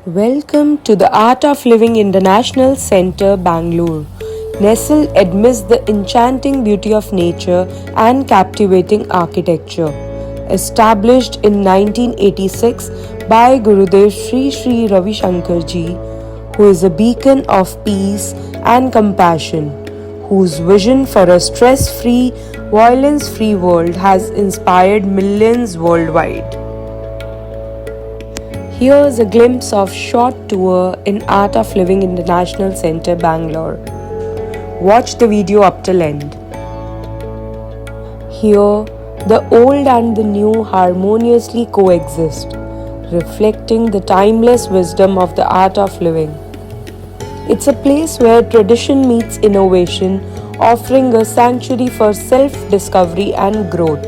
Welcome to the Art of Living International Centre, Bangalore. Nestled amidst the enchanting beauty of nature and captivating architecture. Established in 1986 by Gurudev Sri Sri Ravi Shankar Ji, who is a beacon of peace and compassion, whose vision for a stress-free, violence-free world has inspired millions worldwide. Here's a glimpse of short tour in Art of Living International Centre, Bangalore. Watch the video up till end. Here, the old and the new harmoniously coexist, reflecting the timeless wisdom of the art of living. It's a place where tradition meets innovation, offering a sanctuary for self-discovery and growth.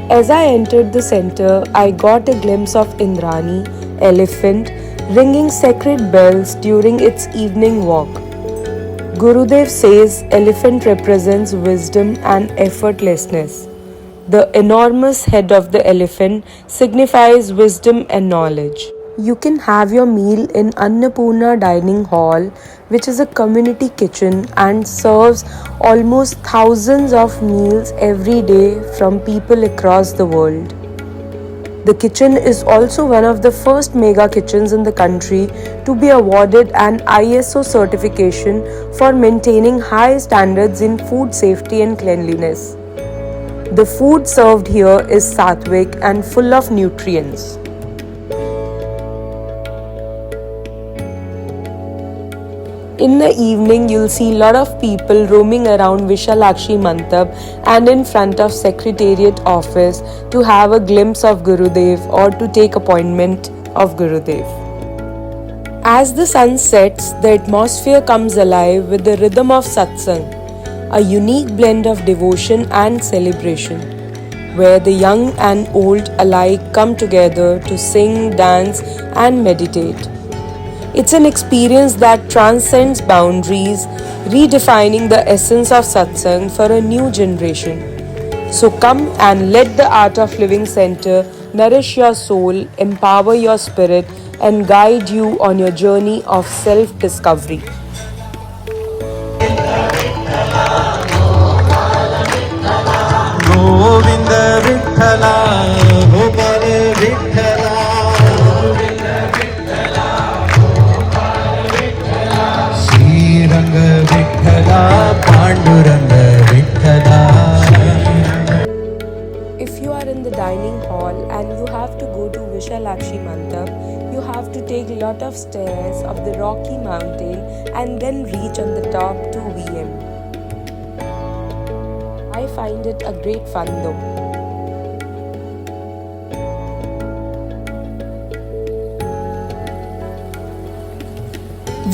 As I entered the center, I got a glimpse of Indrani, elephant, ringing sacred bells during its evening walk. Gurudev says elephant represents wisdom and effortlessness. The enormous head of the elephant signifies wisdom and knowledge. You can have your meal in Annapurna Dining Hall, which is a community kitchen and serves almost thousands of meals every day from people across the world. The kitchen is also one of the first mega kitchens in the country to be awarded an ISO certification for maintaining high standards in food safety and cleanliness. The food served here is sattvic and full of nutrients. In the evening, you'll see a lot of people roaming around Vishalakshi Mandap and in front of Secretariat office to have a glimpse of Gurudev or to take appointment of Gurudev. As the sun sets, the atmosphere comes alive with the rhythm of satsang, a unique blend of devotion and celebration, where the young and old alike come together to sing, dance, and meditate. It's an experience that transcends boundaries, redefining the essence of satsang for a new generation. So come and let the Art of Living Center nourish your soul, empower your spirit, and guide you on your journey of self-discovery. Govind Vitthala Gopal Vitthala Shrirang Vitthala Panduranga Vitthala. If you are in the dining hall and you have to go to Vishalakshi Mandap, you have to take a lot of stairs up the rocky mountain and then reach on the top to VM. I find it a great fun though.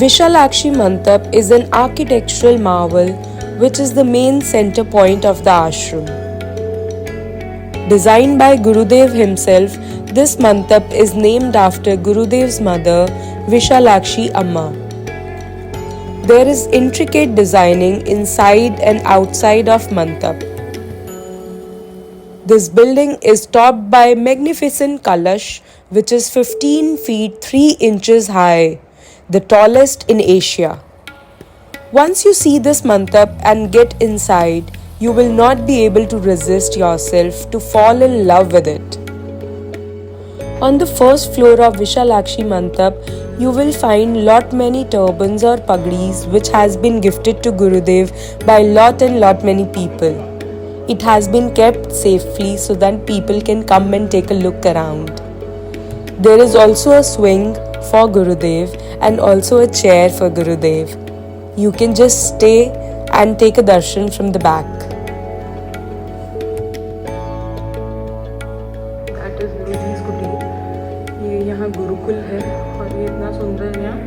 Vishalakshi Mandap is an architectural marvel which is the main center point of the ashram. Designed by Gurudev himself, this mandap is named after Gurudev's mother, Vishalakshi Amma. There is intricate designing inside and outside of mandap. This building is topped by magnificent Kalash, which is 15 feet 3 inches high, the tallest in Asia. Once you see this mandap and get inside, you will not be able to resist yourself to fall in love with it. On the first floor of Vishalakshi Mandap, you will find lot many turbans or pagdis which has been gifted to Gurudev by lot many people. It has been kept safely so that people can come and take a look around. There is also a swing for Gurudev and also a chair for Gurudev. You can just stay and take a darshan from the back. That is Guruji's kutir. ये यहाँ गुरुकुल है और ये इतना सुंदर यहाँ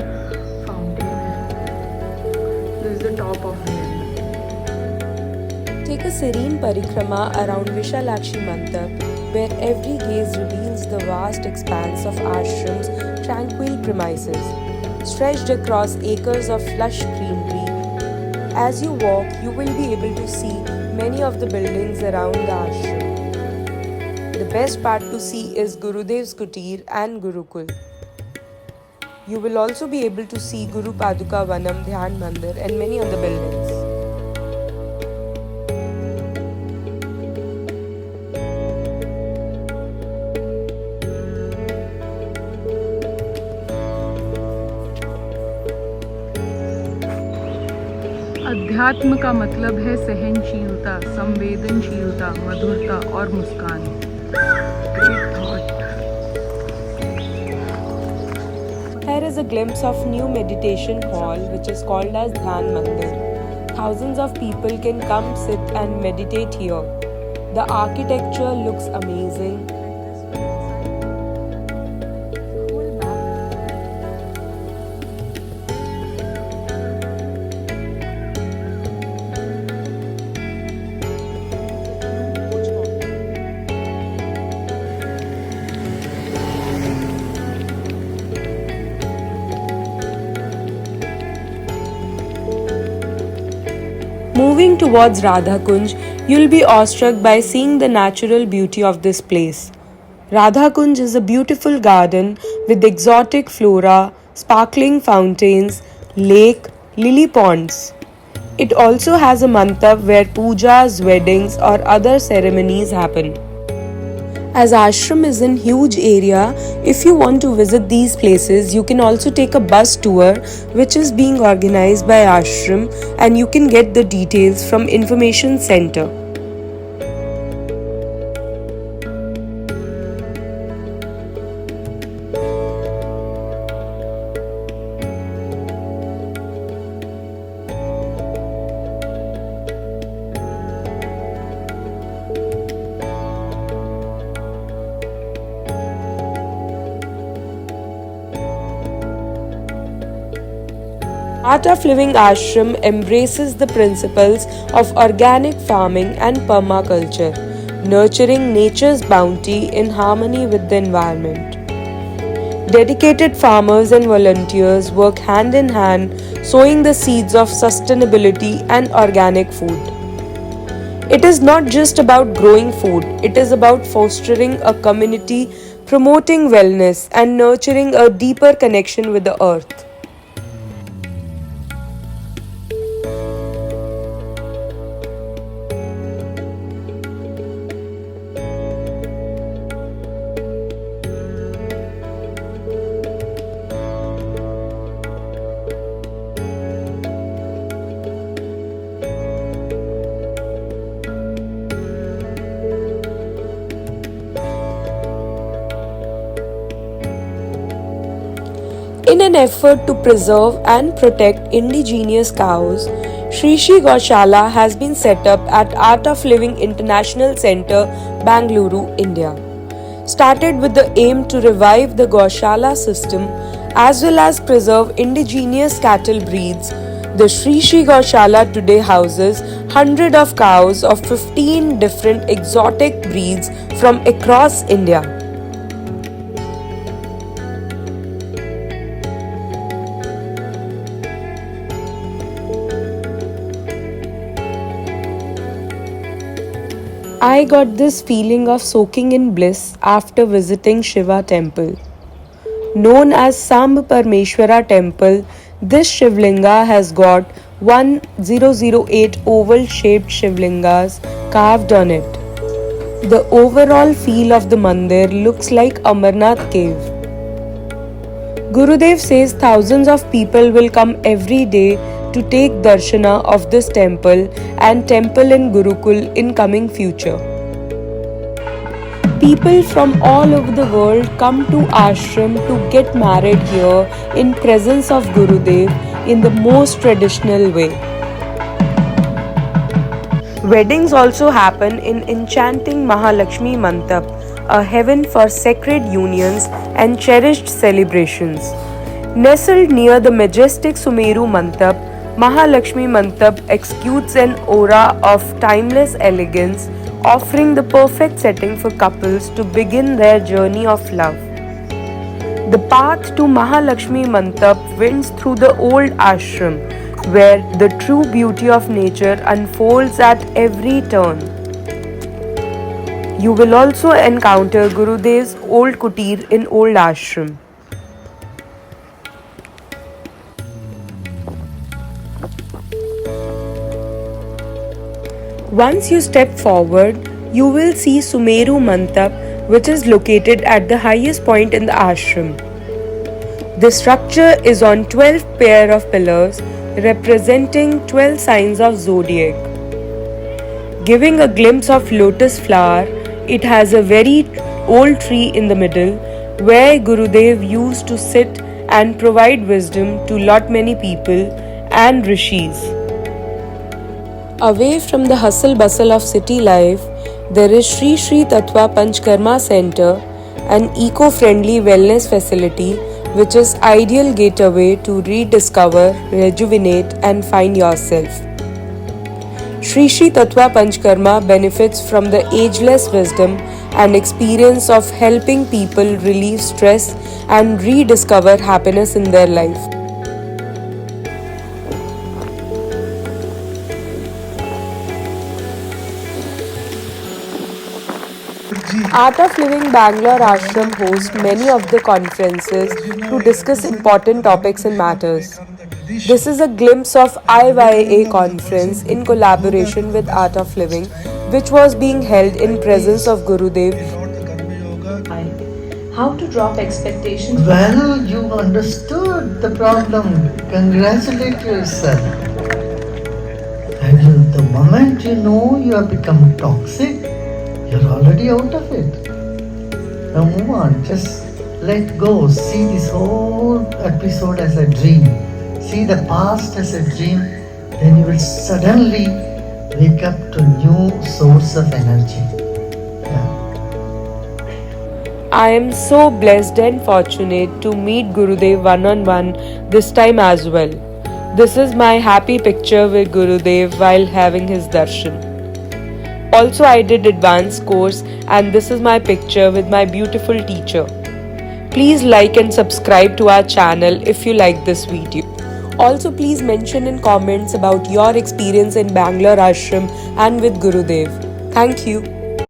fountain है. This is the top of it. Take a serene parikrama around Vishalakshi Mandap, where every gaze reveals the vast expanse of ashram's tranquil premises, stretched across acres of lush greenery. As you walk, you will be able to see many of the buildings around the ashram. The best part to see is Gurudev's Kutir and Gurukul. You will also be able to see Guru Paduka Vanam Dhyan Mandir and many other buildings. अध्यात्म का मतलब है सहनशीलता, संवेदनशीलता, मधुरता और मुस्कान। Great thought. Here is a glimpse of new meditation hall which is called as Dhyan Mandir. Thousands of people can come sit and meditate here. The architecture looks amazing. Moving towards Radha Kunj, you'll be awestruck by seeing the natural beauty of this place. Radha Kunj is a beautiful garden with exotic flora, sparkling fountains, lake, lily ponds. It also has a mandap where pujas, weddings or other ceremonies happen. As ashram is in huge area, if you want to visit these places, you can also take a bus tour which is being organized by ashram and you can get the details from information center. Art of Living Ashram embraces the principles of organic farming and permaculture, nurturing nature's bounty in harmony with the environment. Dedicated farmers and volunteers work hand in hand, sowing the seeds of sustainability and organic food. It is not just about growing food, it is about fostering a community, promoting wellness, and nurturing a deeper connection with the earth. In an effort to preserve and protect indigenous cows, Shri Shri Gaushala has been set up at Art of Living International Centre, Bangalore, India. Started with the aim to revive the Gaushala system as well as preserve indigenous cattle breeds, the Shri Shri Gaushala today houses 100 of cows of 15 different exotic breeds from across India. I got this feeling of soaking in bliss after visiting Shiva temple. Known as Samb Parmeshwara temple, this Shivlinga has got 1008 oval shaped Shivlingas carved on it. The overall feel of the mandir looks like Amarnath cave. Gurudev says thousands of people will come every day to take darshana of this temple and temple in Gurukul in coming future. People from all over the world come to ashram to get married here in presence of Gurudev in the most traditional way. Weddings also happen in enchanting Mahalakshmi Mandap, a heaven for sacred unions and cherished celebrations. Nestled near the majestic Sumeru Mandap, Mahalakshmi Mandap exudes an aura of timeless elegance, offering the perfect setting for couples to begin their journey of love. The path to Mahalakshmi Mandap winds through the old ashram, where the true beauty of nature unfolds at every turn. You will also encounter Gurudev's old kutir in old ashram. Once you step forward, you will see Sumeru Mantap, which is located at the highest point in the ashram. The structure is on 12 pair of pillars representing 12 signs of zodiac. Giving a glimpse of lotus flower, it has a very old tree in the middle where Gurudev used to sit and provide wisdom to lot many people and rishis. Away from the hustle bustle of city life, there is Sri Sri Tattva Panchkarma Center, an eco-friendly wellness facility which is ideal gateway to rediscover, rejuvenate and find yourself. Sri Sri Tattva Panchkarma benefits from the ageless wisdom and experience of helping people relieve stress and rediscover happiness in their life. Art of Living Bangalore Ashram hosts many of the conferences to discuss important topics and matters. This is a glimpse of IYA conference in collaboration with Art of Living, which was being held in presence of Gurudev. How to drop expectations. Well, you understood the problem. Congratulate yourself. And the moment you know you have become toxic, you're already out of it. Now move on. Just let go. See this whole episode as a dream. See the past as a dream. Then you will suddenly wake up to new source of energy. I am so blessed and fortunate to meet Gurudev one-on-one this time as well. This is my happy picture with Gurudev while having his darshan. Also, I did advanced course and this is my picture with my beautiful teacher. Please like and subscribe to our channel if you like this video. Also, please mention in comments about your experience in Bangalore Ashram and with Gurudev. Thank you.